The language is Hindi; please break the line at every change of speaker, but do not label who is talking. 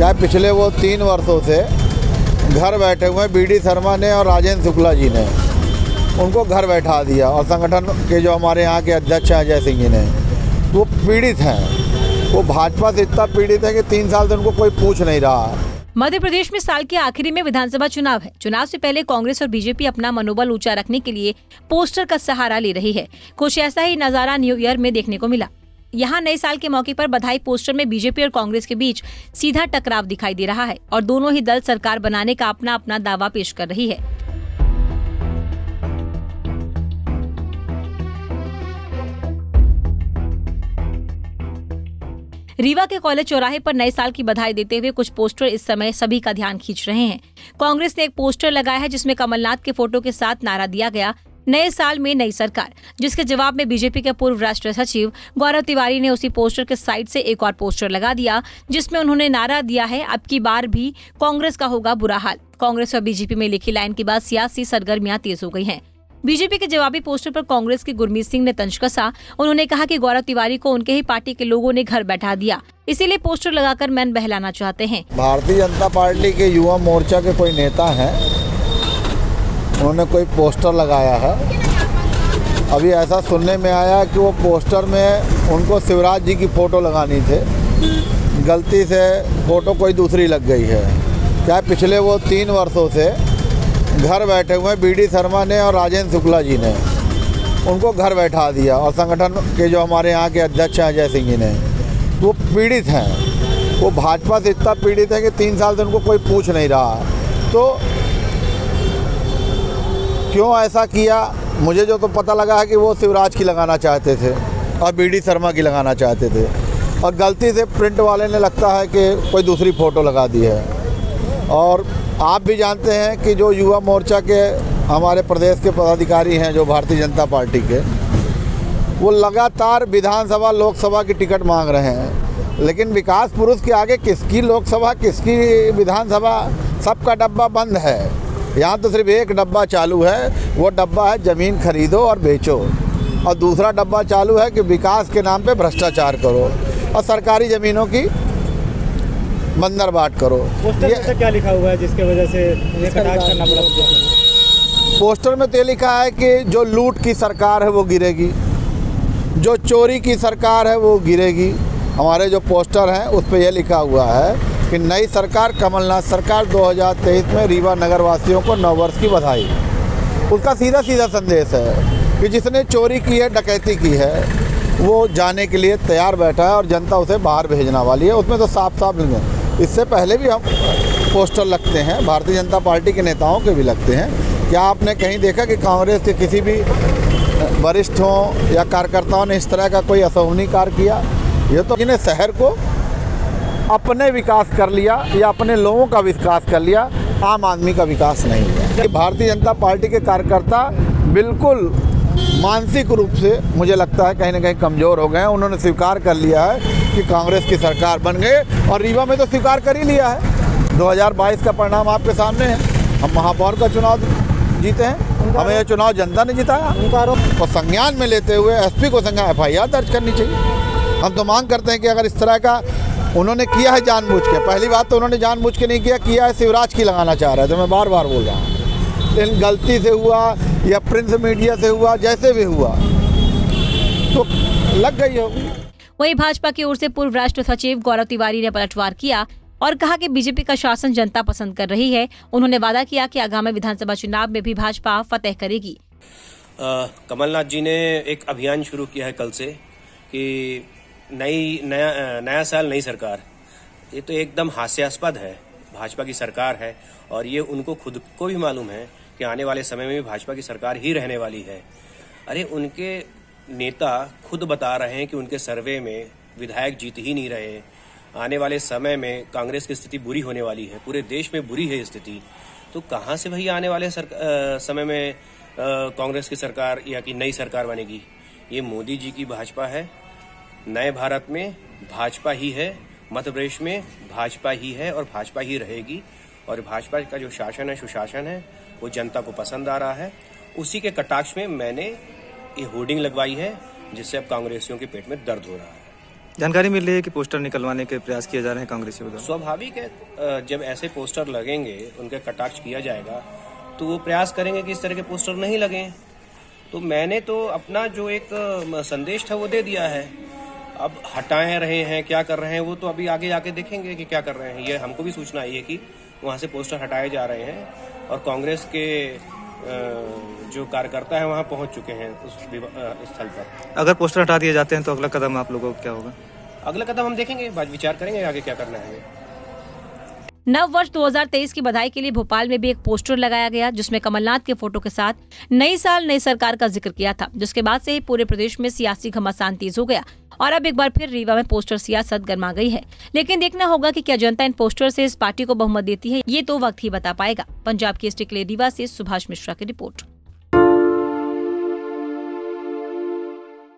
क्या पिछले वो 3 वर्षों से घर बैठे हुए बीडी शर्मा ने और राजेंद्र शुक्ला जी ने उनको घर बैठा दिया, और संगठन के जो हमारे यहाँ के अध्यक्ष हैं अजय सिंह जी ने, वो पीड़ित हैं। वो भाजपा से इतना पीड़ित है कि 3 साल से उनको कोई पूछ नहीं रहा।
मध्य प्रदेश में साल के आखिरी में विधानसभा चुनाव है। चुनाव से पहले कांग्रेस और बीजेपी अपना मनोबल ऊंचा रखने के लिए पोस्टर का सहारा ले रही है। कुछ ऐसा ही नजारा न्यू ईयर में देखने को मिला। यहाँ नए साल के मौके पर बधाई पोस्टर में बीजेपी और कांग्रेस के बीच सीधा टकराव दिखाई दे रहा है और दोनों ही दल सरकार बनाने का अपना अपना दावा पेश कर रही है। रीवा के कॉलेज चौराहे पर नए साल की बधाई देते हुए कुछ पोस्टर इस समय सभी का ध्यान खींच रहे हैं। कांग्रेस ने एक पोस्टर लगाया है जिसमें कमलनाथ के फोटो के साथ नारा दिया गया, नए साल में नई सरकार, जिसके जवाब में बीजेपी के पूर्व राष्ट्रीय सचिव गौरव तिवारी ने उसी पोस्टर के साइड से एक और पोस्टर लगा दिया जिसमें उन्होंने नारा दिया है, अब की बार भी कांग्रेस का होगा बुरा हाल। कांग्रेस और बीजेपी में लिखी लाइन के बाद सियासी सरगर्मियां तेज हो गई हैं। बीजेपी के जवाबी पोस्टर पर कांग्रेस के गुरमीत सिंह ने तंज कसा। उन्होंने कहा कि गौरव तिवारी को उनके ही पार्टी के लोगों ने घर बैठा दिया, इसीलिए पोस्टर लगाकर मैन बहलाना चाहते हैं।
भारतीय जनता पार्टी के युवा मोर्चा के कोई नेता हैं, उन्होंने कोई पोस्टर लगाया है। अभी ऐसा सुनने में आया कि वो पोस्टर में उनको शिवराज जी की फोटो लगानी थी, गलती से फोटो कोई दूसरी लग गई है। क्या पिछले वो 3 वर्षों से घर बैठे हुए बीडी शर्मा ने और राजेंद्र शुक्ला जी ने उनको घर बैठा दिया, और संगठन के जो हमारे यहाँ के अध्यक्ष हैं अजय सिंह जी ने, वो पीड़ित हैं। वो भाजपा से इतना पीड़ित है कि 3 साल से उनको कोई पूछ नहीं रहा। तो क्यों ऐसा किया, मुझे जो तो पता लगा है कि वो शिवराज की लगाना चाहते थे और बीडी शर्मा की लगाना चाहते थे, और गलती से प्रिंट वाले ने लगता है कि कोई दूसरी फ़ोटो लगा दी है। और आप भी जानते हैं कि जो युवा मोर्चा के हमारे प्रदेश के पदाधिकारी हैं, जो भारतीय जनता पार्टी के, वो लगातार विधानसभा लोकसभा की टिकट मांग रहे हैं, लेकिन विकास पुरुष के आगे किसकी लोकसभा किसकी विधानसभा, सबका डब्बा बंद है। यहाँ तो सिर्फ एक डब्बा चालू है, वो डब्बा है ज़मीन खरीदो और बेचो, और दूसरा डब्बा चालू है कि विकास के नाम पे भ्रष्टाचार करो और सरकारी ज़मीनों की बंदर बाट करो।
पोस्टर में से क्या लिखा हुआ है जिसके वजह से ये कटाक्ष करना पड़ा?
पोस्टर में तो लिखा है कि जो लूट की सरकार है वो गिरेगी, जो चोरी की सरकार है वो गिरेगी। हमारे जो पोस्टर हैं उस पर यह लिखा हुआ है कि नई सरकार कमलनाथ सरकार 2023 में रीवा नगर वासियों को नववर्ष की बधाई। उसका सीधा सीधा संदेश है कि जिसने चोरी की है, डकैती की है, वो जाने के लिए तैयार बैठा है और जनता उसे बाहर भेजना वाली है। उसमें तो साफ साफ नहीं है। इससे पहले भी हम पोस्टर लगते हैं, भारतीय जनता पार्टी के नेताओं के भी लगते हैं। क्या आपने कहीं देखा कि कांग्रेस के किसी भी वरिष्ठ हों या कार्यकर्ताओं ने इस तरह का कोई अशोभनीय कार्य किया? ये तो जिन्हें शहर को अपने विकास कर लिया या अपने लोगों का विकास कर लिया, आम आदमी का विकास नहीं है। भारतीय जनता पार्टी के कार्यकर्ता बिल्कुल मानसिक रूप से मुझे लगता है कहीं ना कहीं कमज़ोर हो गए हैं। उन्होंने स्वीकार कर लिया है कि कांग्रेस की सरकार बन गए, और रीवा में तो स्वीकार कर ही लिया है। 2022 का परिणाम आपके सामने है। हम महापौर का चुनाव जीते हैं, हमें यह चुनाव जनता ने जिताया। और संज्ञान में लेते हुए एसपी को FIR दर्ज करनी चाहिए। हम तो मांग करते हैं कि अगर इस तरह का उन्होंने किया है जानबूझ के, पहली बात तो उन्होंने जानबूझ के नहीं किया है शिवराज की लगाना चाह रहे थे, मैं बार बार बोल रहा हूँ। लेकिन गलती से हुआ या प्रिंट मीडिया से हुआ, जैसे भी हुआ तो लग गई होगी।
वहीं भाजपा की ओर से पूर्व राष्ट्रीय सचिव गौरव तिवारी ने पलटवार किया और कहा कि बीजेपी का शासन जनता पसंद कर रही है। उन्होंने वादा किया कि आगामी विधानसभा चुनाव में भी भाजपा फतेह करेगी।
कमलनाथ जी ने एक अभियान शुरू किया है कल से कि नया साल नई सरकार। ये तो एकदम हास्यास्पद है। भाजपा की सरकार है और ये उनको खुद को भी मालूम है कि आने वाले समय में भी भाजपा की सरकार ही रहने वाली है। अरे उनके नेता खुद बता रहे हैं कि उनके सर्वे में विधायक जीत ही नहीं रहे। आने वाले समय में कांग्रेस की स्थिति बुरी होने वाली है, पूरे देश में बुरी है स्थिति। तो कहाँ से भाई आने वाले समय में कांग्रेस की सरकार या कि नई सरकार बनेगी? ये मोदी जी की भाजपा है। नए भारत में भाजपा ही है, मध्य प्रदेश में भाजपा ही है और भाजपा ही रहेगी। और भाजपा का जो शासन है, सुशासन है, वो जनता को पसंद आ रहा है। उसी के कटाक्ष में मैंने ये होर्डिंग लगवाई है, जिससे अब कांग्रेसियों के पेट में दर्द हो रहा है।
जानकारी मिल रही है कि पोस्टर निकलवाने के प्रयास किए जा रहे हैं कांग्रेसियों द्वारा।
स्वाभाविक है, जब ऐसे पोस्टर लगेंगे, उनके कटाक्ष किया जाएगा, तो वो प्रयास करेंगे कि इस तरह के पोस्टर नहीं लगें। तो मैंने तो अपना जो एक संदेश था वो दे दिया है। अब हटाए रहे हैं, क्या कर रहे हैं, वो तो अभी आगे जाके देखेंगे कि क्या कर रहे हैं। ये हमको भी सूचना आई है कि वहाँ से पोस्टर हटाए जा रहे हैं और कांग्रेस के जो कार्यकर्ता है वहाँ पहुँच चुके हैं उस स्थल पर।
अगर पोस्टर हटा दिए जाते हैं तो अगला कदम आप लोगों को क्या होगा?
अगला कदम हम देखेंगे, बाद विचार करेंगे आगे क्या करना है।
नव वर्ष 2023 की बधाई के लिए भोपाल में भी एक पोस्टर लगाया गया जिसमें कमलनाथ के फोटो के साथ नई साल नई सरकार का जिक्र किया था, जिसके बाद से ही पूरे प्रदेश में सियासी घमासान तेज हो गया और अब एक बार फिर रीवा में पोस्टर सियासत गर्मा गई है। लेकिन देखना होगा कि क्या जनता इन पोस्टर से इस पार्टी को बहुमत देती है, ये तो वक्त ही बता पाएगा। पंजाब की स्टिक रीवा से सुभाष मिश्रा की रिपोर्ट।